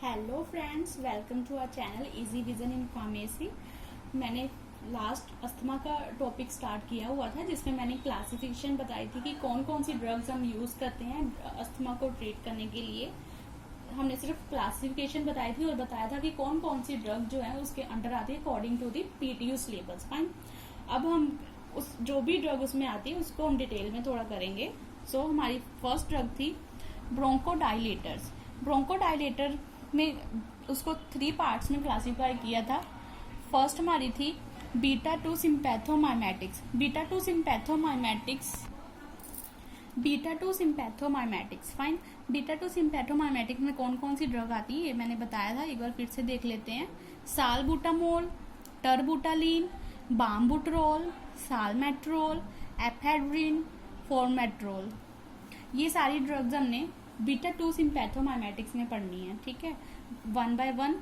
Hello friends, welcome to our channel easy vision in pharmacy. मैंने last asthma का topic start किया हुआ था जिसमें मैंने क्लासिफिकेशन बताई थी कि कौन कौन सी ड्रग्स हम यूज़ करते हैं अस्थमा को ट्रीट करने के लिए। हमने सिर्फ क्लासिफिकेशन बताई थी और बताया था कि कौन कौन सी ड्रग जो है उसके अंडर आती है according to the PTU syllabus. Fine, अब हम उस जो भी ड्रग उसमें आती है उसको हम डिटेल में थोड़ा करेंगे। हमारी फर्स्ट ड्रग थी ब्रोंकोडाइलेटर्स। ब्रोंकोडाइलेटर में उसको 3 पार्ट्स में क्लासिफाई किया था। फर्स्ट हमारी थी बीटा 2 सिम्पैथोमाइमेटिक्स। फाइन, बीटा 2 सिम्पैथोमाइमेटिक्स में कौन कौन सी ड्रग आती है ये मैंने बताया था, एक बार फिर से देख लेते हैं। सालबुटामोल, टर्बुटालीन, बाम्बुट्रोल, सालमेट्रोल, एफेड्रिन, फॉर्मेट्रोल, ये सारी ड्रग्स हमने बीटा 2 सिम्पैथोमाइमेटिक्स में पढ़नी है। ठीक है, 1 बाय 1।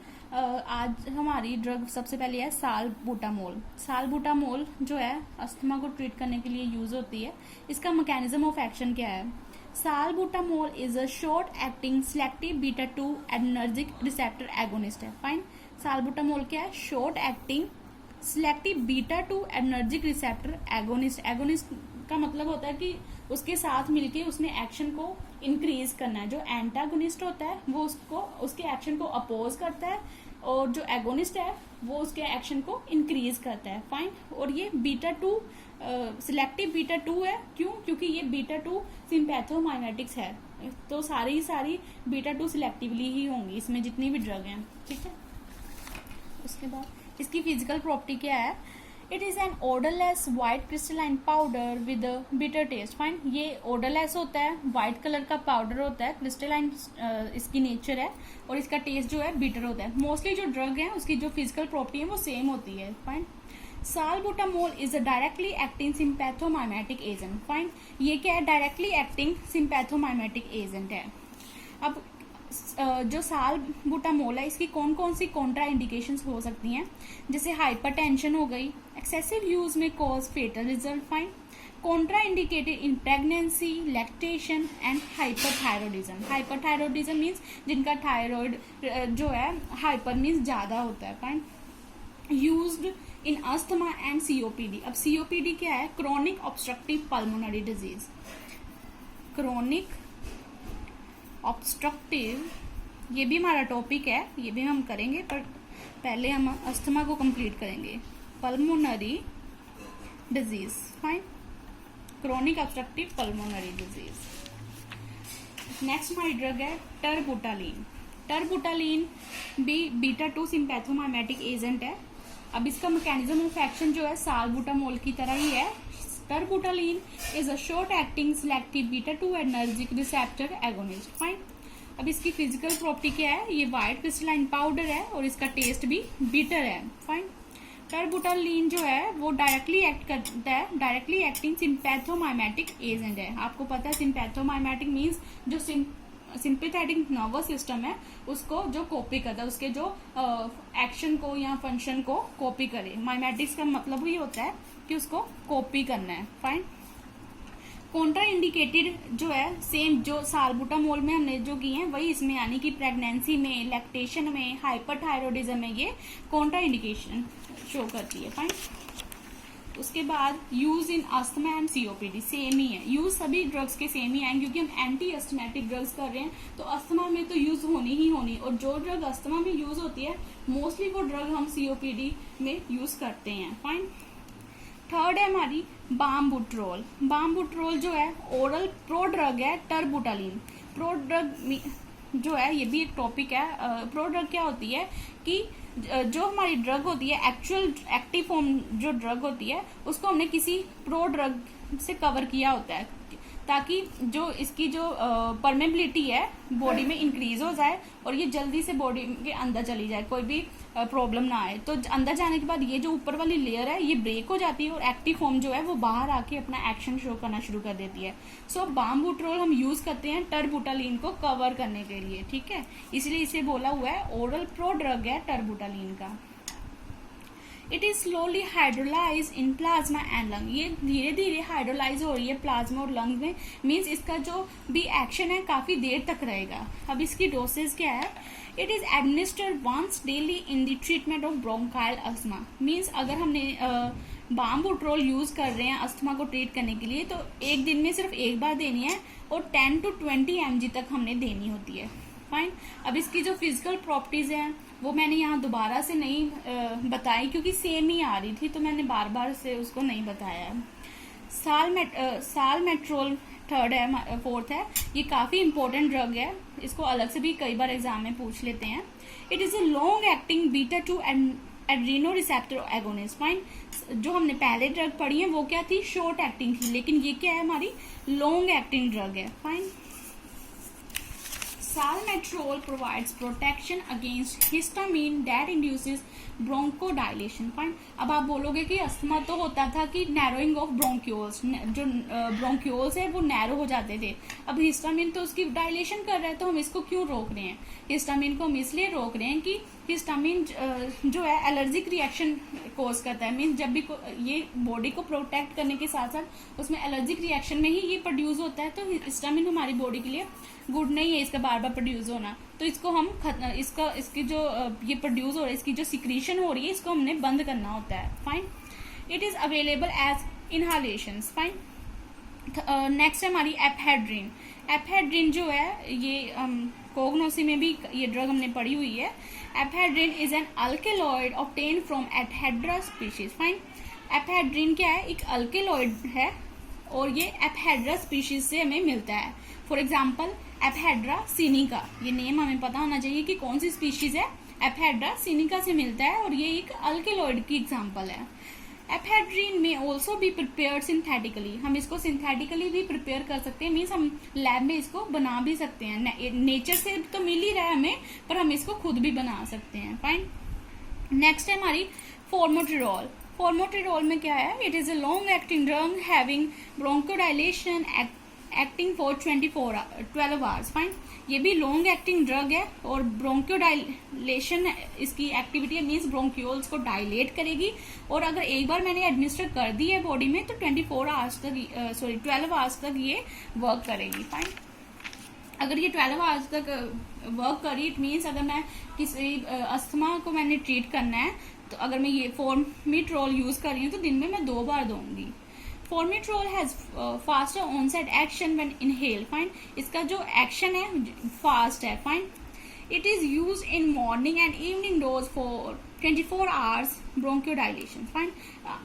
आज हमारी ड्रग सबसे पहले है सालबुटामोल। सालबुटामोल जो है अस्थमा को ट्रीट करने के लिए यूज होती है। इसका मैकेनिज्म ऑफ एक्शन क्या है? Salbutamol is a short acting selective beta 2 adrenergic receptor agonist है। फाइन, सालबुटामोल क्या है? Short acting selective beta 2 adrenergic receptor agonist. Agonist का मतलब होता है कि उसके साथ मिलके उसने एक्शन को इंक्रीज करना है। जो एंटागोनिस्ट होता है वो उसके एक्शन को अपोज करता है और जो एगोनिस्ट है वो उसके एक्शन को इंक्रीज करता है। फाइन, और ये बीटा 2 सिलेक्टिव बीटा 2 है। क्यों? क्योंकि ये बीटा 2 सिम्पैथोमाइमेटिक्स है, तो सारी बीटा 2 सिलेक्टिवली ही होंगी इसमें जितनी भी ड्रग हैं। ठीक है, उसके बाद इसकी फिजिकल प्रॉपर्टी क्या है? It is an odourless white crystalline powder with bitter taste. Fine, ये ओडरलेस होता है, व्हाइट कलर का पाउडर होता है, क्रिस्टलाइन इसकी नेचर है और इसका टेस्ट जो है बिटर होता है। मोस्टली जो ड्रग है उसकी जो फिजिकल प्रॉपर्टी है वो सेम होती है। Fine, salbutamol is a directly acting sympathomimetic agent. Fine, ये क्या है? डायरेक्टली एक्टिंग सिम्पैथोमाइमेटिक एजेंट है। अब जो सालबुटामोल है इसकी कौन कौन सी कॉन्ट्रा इंडिकेशंस हो सकती हैं? जैसे हाइपरटेंशन हो गई, excessive use may cause fatal result. Fine, contraindicated in pregnancy, lactation and hyperthyroidism. Hyperthyroidism means जिनका थायराइड जो है हाइपर मीन्स ज्यादा होता है। Fine, used in asthma and COPD. अब सीओपीडी क्या है? Chronic obstructive pulmonary disease. Chronic obstructive, ये भी हमारा टॉपिक है, ये भी हम करेंगे, पर पहले हम अस्थमा को कंप्लीट करेंगे। Pulmonary disease. Fine, chronic obstructive pulmonary disease. Next हमारी ड्रग है टर्बुटालीन। टर्बुटालीन भी बीटा 2 सिम्पैथोमाइमेटिक एजेंट है। अब इसका मैकेनिज्म ऑफ एक्शन जो है सालबुटामोल की तरह ही है। Terbutaline is a short acting selective beta 2 adrenergic receptor agonist. Fine, अब इसकी फिजिकल प्रॉपर्टी क्या है? ये व्हाइट क्रिस्टलाइन पाउडर है और इसका टेस्ट भी बिटर है। फाइन, टर्बुटालीन जो है वो डायरेक्टली एक्ट करता है, डायरेक्टली एक्टिंग सिम्पैथोमाइमेटिक एजेंट है। आपको पता है सिम्पैथोमाइमेटिक मीन्स जो सिंपैथेटिक नर्वस सिस्टम है उसको जो कॉपी करता है, उसके जो एक्शन को या फंक्शन को कॉपी करे। माइमेटिक्स का मतलब ही होता है कि उसको कॉपी करना है। फाइन, कॉन्ट्रा इंडिकेटेड जो है सेम जो सालबुटामोल में हमने जो की है वही इसमें, यानी कि प्रेगनेंसी में, लैक्टेशन में, हाइपरथायरॉयडिज्म में ये कॉन्ट्रा इंडिकेशन शो करती है। फाइन, उसके बाद use in asthma and COPD same ही है। यूज सभी ड्रग्स के सेम ही आएंगे क्योंकि हम एंटी अस्थमेटिक ड्रग्स कर रहे हैं, तो अस्थमा में तो यूज होनी ही होनी, और जो ड्रग अस्थमा में यूज होती है मोस्टली वो ड्रग हम सीओपीडी में यूज करते हैं। फाइन, थर्ड है हमारी बाम्बुट्रोल। बाम्बुट्रोल जो है ओरल प्रोड्रग है टर्बुटालीन। प्रोड्रग जो है ये भी एक टॉपिक है। प्रोड्रग क्या होती है कि जो हमारी ड्रग होती है एक्चुअल एक्टिव फॉर्म जो ड्रग होती है उसको हमने किसी प्रोड्रग से कवर किया होता है ताकि जो इसकी जो परमेबिलिटी है बॉडी में इंक्रीज हो जाए और ये जल्दी से बॉडी के अंदर चली जाए, कोई भी प्रॉब्लम ना आए। तो अंदर जाने के बाद ये जो ऊपर वाली लेयर है ये ब्रेक हो जाती है और एक्टिव फॉर्म जो है वो बाहर आके अपना एक्शन शो करना शुरू कर देती है। सो बाम्बुट्रोल हम यूज करते हैं टर्बुटालीन को कवर करने के लिए। ठीक है, इसलिए इसे बोला हुआ है ओरल प्रोड्रग है टर्बुटालीन का। It is slowly hydrolyse in plasma and lung, ये धीरे धीरे हाइड्रोलाइज हो रही है प्लाज्मा और लंग में, मीन्स इसका जो भी एक्शन है काफी देर तक रहेगा। अब इसकी डोसेज क्या है, it is administered once daily in the treatment of bronchial asthma, means अगर हमने बाम्बुट्रोल यूज कर रहे हैं अस्थमा को ट्रीट करने के लिए तो एक दिन में सिर्फ एक बार देनी है और 10 to 20 mg तक हमने देनी होती है। फाइन। अब इसकी जो फिजिकल प्रॉपर्टीज हैं वो मैंने यहाँ दोबारा से नहीं बताई क्योंकि सेम ही आ रही थी, तो मैंने बार बार से उसको नहीं बताया है। सालमेट्रोल थर्ड है, फोर्थ है, ये काफी इंपॉर्टेंट ड्रग है, इसको अलग से भी कई बार एग्जाम में पूछ लेते हैं। It is a long acting beta 2 Adreno receptor agonist. Fine. जो हमने पहले ड्रग पढ़ी है वो क्या थी, शॉर्ट एक्टिंग थी, लेकिन ये क्या है, हमारी लॉन्ग एक्टिंग ड्रग है। Fine. Salmeterol provides protection against histamine that induces bronchodilation. Fine. अब आप बोलोगे कि अस्थमा तो होता था कि नैरोइंग ऑफ ब्रोंक्यूल्स, जो ब्रोंक्यूल्स है वो नैरो हो जाते थे, अब हिस्टामिन तो उसकी डायलेशन कर रहा है, तो हम इसको क्यों रोक रहे हैं? हिस्टामिन को हम इसलिए रोक रहे हैं कि हिस्टामिन जो है एलर्जिक रिएक्शन कोज करता है, मीन्स जब भी ये बॉडी को प्रोटेक्ट करने के साथ साथ उसमें एलर्जिक रिएक्शन में ही ये प्रोड्यूस होता है, तो हिस्टामिन हमारी बॉडी के लिए गुड नहीं है इसका बार बार प्रोड्यूस होना, तो इसको हम इसकी जो ये प्रोड्यूस हो रही है, इसकी जो सिक्रीशन हो रही है, इसको हमने बंद करना होता है। Fine. It is available as inhalation. Fine. Next है हमारी एफहेड्रिन। एफहेड्रिन जो है ये कोगनोसी में भी ये ड्रग हमने पढ़ी हुई है। Ephedrine is an alkaloid obtain from ephedra species. Fine. Ephedrine क्या है, एक अल्केलॉइड है और ये एफहेड्रा स्पीशीज से हमें मिलता है। फॉर एग्जाम्पल एफहेड्रा सिनिका, ये नेम हमें पता होना चाहिए कि कौन सी स्पीशीज है, एफहेड्रा सिनिका से मिलता है और ये एक अल्केलॉइड की एग्जांपल है। एफहेड्रिन में ऑल्सो बी प्रिपेयर्ड सिंथेटिकली, हम इसको सिंथेटिकली भी प्रिपेयर कर सकते हैं, मीन्स हम लैब में इसको बना भी सकते हैं, नेचर से तो मिल ही रहा है हमें, पर हम इसको खुद भी बना सकते हैं। फाइन। नेक्स्ट है हमारी फॉर्मोट्रिरोल। फॉर्मोट्रिरोल में क्या है, it is a long acting drug having ब्रोंकोडाइलेशन acting for 12 hours. Fine. ये भी लॉन्ग एक्टिंग ड्रग है और ब्रोंकोडाइलेशन इसकी एक्टिविटी है, मीन्स ब्रोंक्यूल्स को डायलेट करेगी, और अगर एक बार मैंने एडमिनिस्टर कर दी है बॉडी में तो 12 आवर्स तक ये वर्क करेगी। फाइन। अगर ये 12 आवर्स तक वर्क करी, इट मीन्स अगर मैं किसी अस्थमा को मैंने ट्रीट करना है तो अगर मैं ये फॉर्मिट्रोल यूज कर रही हूँ तो दिन में मैं 2 बार दूंगी। Formoterol has faster onset action when inhale. Fine. इसका जो एक्शन है फास्ट है। Fine. It is use in morning and evening dose for 24 hours bronchodilation. Fine.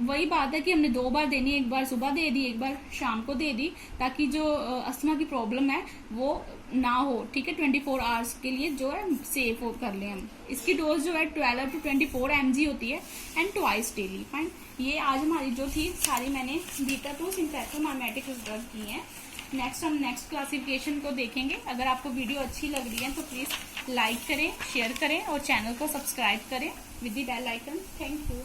वही बात है कि हमने 2 बार देनी, एक बार सुबह दे दी, एक बार शाम को दे दी, ताकि जो अस्थमा की प्रॉब्लम है वो ना हो। ठीक है, 24 आवर्स के लिए जो है सेफ हो कर लें हम। इसकी डोज जो है 12 to 24 mg होती है एंड ट्वाइस डेली। फाइन। ये आज हमारी जो थी सारी मैंने बीटा 2 सिंथेथोमाइमेटिक ड्रग की है। नेक्स्ट हम नेक्स्ट क्लासिफिकेशन को देखेंगे। अगर आपको वीडियो अच्छी लग रही है तो प्लीज लाइक करें, शेयर करें और चैनल को सब्सक्राइब करें with the bell icon. Thank you.